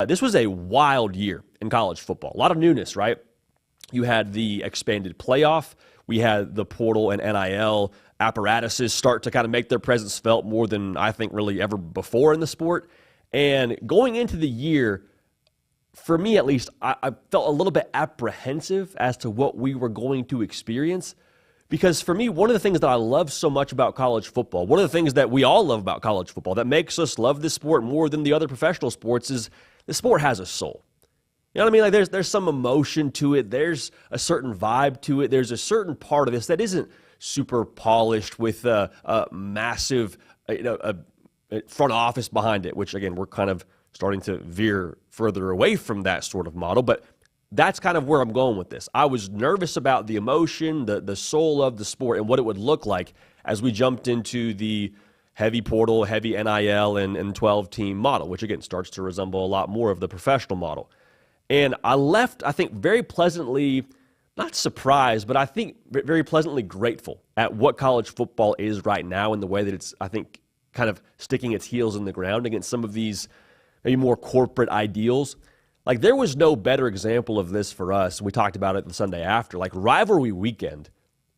this was a wild year in college football. A lot of newness, right? You had the expanded playoff. We had the portal and NIL apparatuses start to kind of make their presence felt more than I think really ever before in the sport. And going into the year, for me at least, I felt a little bit apprehensive as to what we were going to experience. Because for me, one of the things that I love so much about college football, one of the things that we all love about college football that makes us love this sport more than the other professional sports is the sport has a soul. You know what I mean? Like there's some emotion to it. There's a certain vibe to it. There's a certain part of this that isn't super polished with a massive front office behind it, which, again, we're kind of starting to veer further away from that sort of model. But that's kind of where I'm going with this. I was nervous about the emotion, the soul of the sport, and what it would look like as we jumped into the heavy portal, heavy NIL, and 12-team model, which, again, starts to resemble a lot more of the professional model. And I left, I think, very pleasantly, not surprised, but I think very pleasantly grateful at what college football is right now and the way that it's, I think, kind of sticking its heels in the ground against some of these maybe more corporate ideals. Like, there was no better example of this for us. We talked about it the Sunday after. Like, rivalry weekend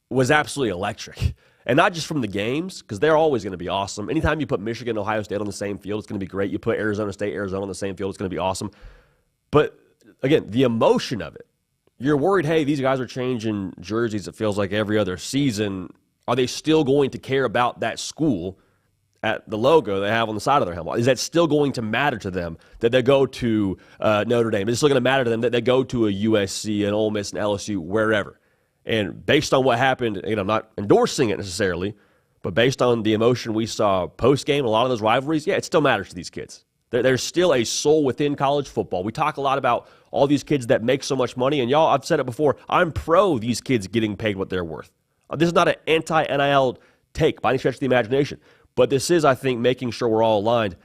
was absolutely electric. And not just from the games, because they're always going to be awesome. Anytime you put Michigan and Ohio State on the same field, it's going to be great. You put Arizona State, Arizona on the same field, it's going to be awesome. But, again, the emotion of it. You're worried, hey, these guys are changing jerseys, it feels like every other season. Are they still going to care about that school at the logo they have on the side of their helmet? Is that still going to matter to them that they go to Notre Dame? Is it still going to matter to them that they go to a USC, an Ole Miss, an LSU, wherever? And based on what happened, I'm not endorsing it necessarily, but based on the emotion we saw post-game, a lot of those rivalries, yeah, it still matters to these kids. There's still a soul within college football. We talk a lot about all these kids that make so much money, and y'all, I've said it before, I'm pro these kids getting paid what they're worth. This is not an anti-NIL take by any stretch of the imagination, but this is, I think, making sure we're all aligned.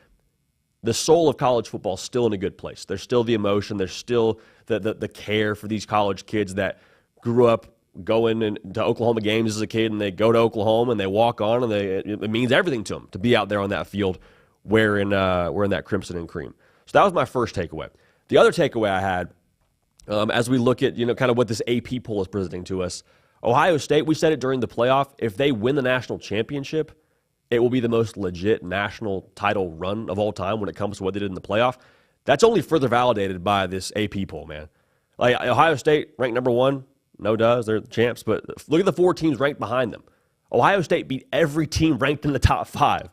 The soul of college football is still in a good place. There's still the emotion. There's still the care for these college kids that grew up going to Oklahoma games as a kid, and they go to Oklahoma and they walk on, and it means everything to them to be out there on that field wearing that crimson and cream. So that was my first takeaway. The other takeaway I had, as we look at kind of what this AP poll is presenting to us, Ohio State, we said it during the playoff, if they win the national championship, it will be the most legit national title run of all time when it comes to what they did in the playoff. That's only further validated by this AP poll, man. Like, Ohio State ranked number one. No does. They're the champs. But look at the four teams ranked behind them. Ohio State beat every team ranked in the top 5.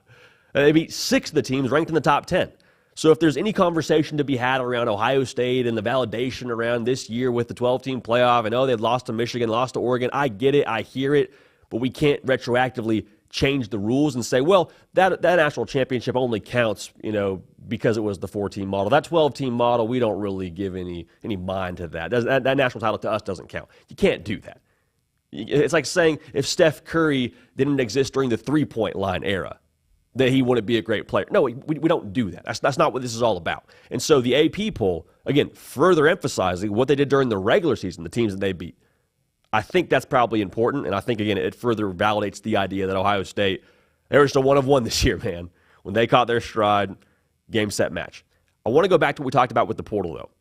They beat 6 of the teams ranked in the top 10. So if there's any conversation to be had around Ohio State and the validation around this year with the 12-team playoff, I know they've lost to Michigan, lost to Oregon. I get it. I hear it. But we can't retroactively change the rules and say, well, that national championship only counts, because it was the 4-team model. That 12-team model, we don't really give any mind to that. That national title to us doesn't count. You can't do that. It's like saying if Steph Curry didn't exist during the three-point line era, that he wouldn't be a great player. No, we don't do that. That's not what this is all about. And so the AP poll, again, further emphasizing what they did during the regular season, the teams that they beat. I think that's probably important, and I think, again, it further validates the idea that Ohio State, they were just a 1 of 1 this year, man. When they caught their stride, game, set, match. I want to go back to what we talked about with the portal, though.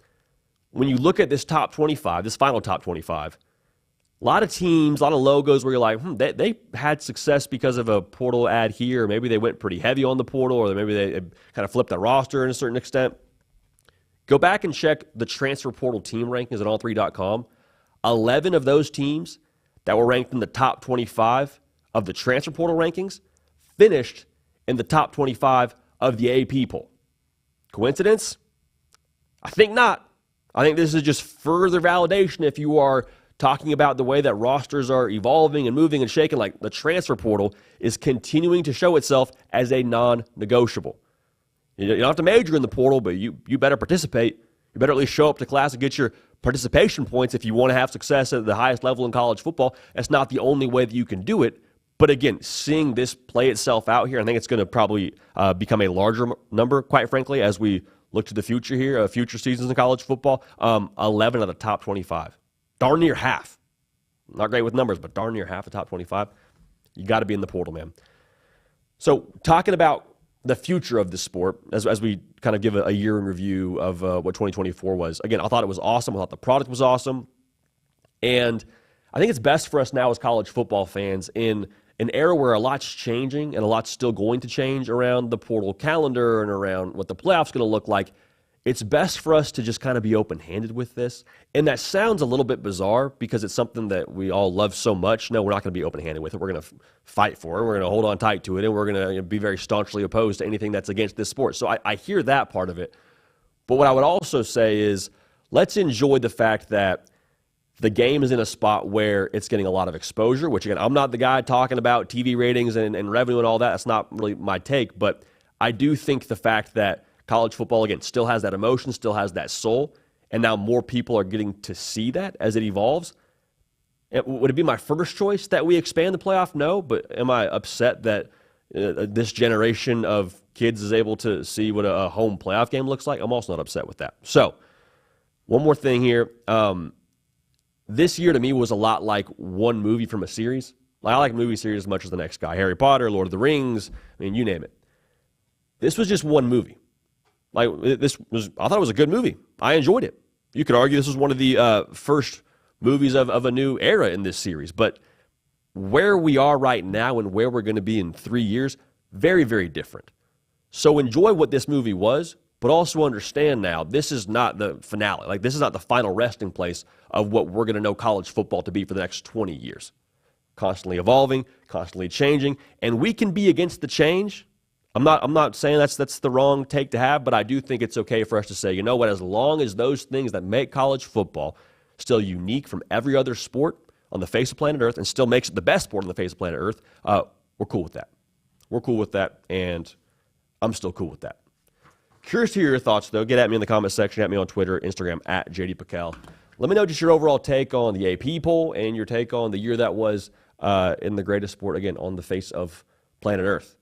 When you look at this top 25, this final top 25, a lot of teams, a lot of logos where you're like, they had success because of a portal ad here, or maybe they went pretty heavy on the portal, or maybe they kind of flipped the roster to a certain extent. Go back and check the transfer portal team rankings at all3.com. 11 of those teams that were ranked in the top 25 of the transfer portal rankings finished in the top 25 of the AP poll. Coincidence? I think not. I think this is just further validation if you are talking about the way that rosters are evolving and moving and shaking. Like, the transfer portal is continuing to show itself as a non-negotiable. You don't have to major in the portal, but you better participate. You better at least show up to class and get your participation points if you want to have success at the highest level in college football. That's not the only way that you can do it. But again, seeing this play itself out here, I think it's going to probably become a larger number, quite frankly, as we look to the future here, future seasons in college football. 11 of the top 25. Darn near half. Not great with numbers, but darn near half of top 25. You got to be in the portal, man. So talking about the future of the sport as we kind of give a year in review of what 2024 was. Again, I thought it was awesome. I thought the product was awesome. And I think it's best for us now as college football fans in an era where a lot's changing and a lot's still going to change around the portal calendar and around what the playoff's going to look like. It's best for us to just kind of be open-handed with this. And that sounds a little bit bizarre because it's something that we all love so much. No, we're not going to be open-handed with it. We're going to fight for it. We're going to hold on tight to it. And we're going to be very staunchly opposed to anything that's against this sport. So I hear that part of it. But what I would also say is let's enjoy the fact that the game is in a spot where it's getting a lot of exposure, which, again, I'm not the guy talking about TV ratings and revenue and all that. That's not really my take. But I do think the fact that college football, again, still has that emotion, still has that soul, and now more people are getting to see that as it evolves. Would it be my first choice that we expand the playoff? No, but am I upset that this generation of kids is able to see what a home playoff game looks like? I'm also not upset with that. So, one more thing here. This year to me was a lot like one movie from a series. I like movie series as much as the next guy. Harry Potter, Lord of the Rings, I mean, you name it. This was just one movie. I thought it was a good movie. I enjoyed it. You could argue this was one of the first movies of a new era in this series. But where we are right now and where we're going to be in 3 years, very, very different. So enjoy what this movie was, but also understand now this is not the finale. Like, this is not the final resting place of what we're going to know college football to be for the next 20 years. Constantly evolving, constantly changing, and we can be against the change. I'm not saying that's the wrong take to have, but I do think it's okay for us to say, you know what, as long as those things that make college football still unique from every other sport on the face of planet Earth and still makes it the best sport on the face of planet Earth, we're cool with that. We're cool with that, and I'm still cool with that. Curious to hear your thoughts, though. Get at me in the comment section, at me on Twitter, Instagram, at JD PicKell. Let me know just your overall take on the AP poll and your take on the year that was in the greatest sport, again, on the face of planet Earth.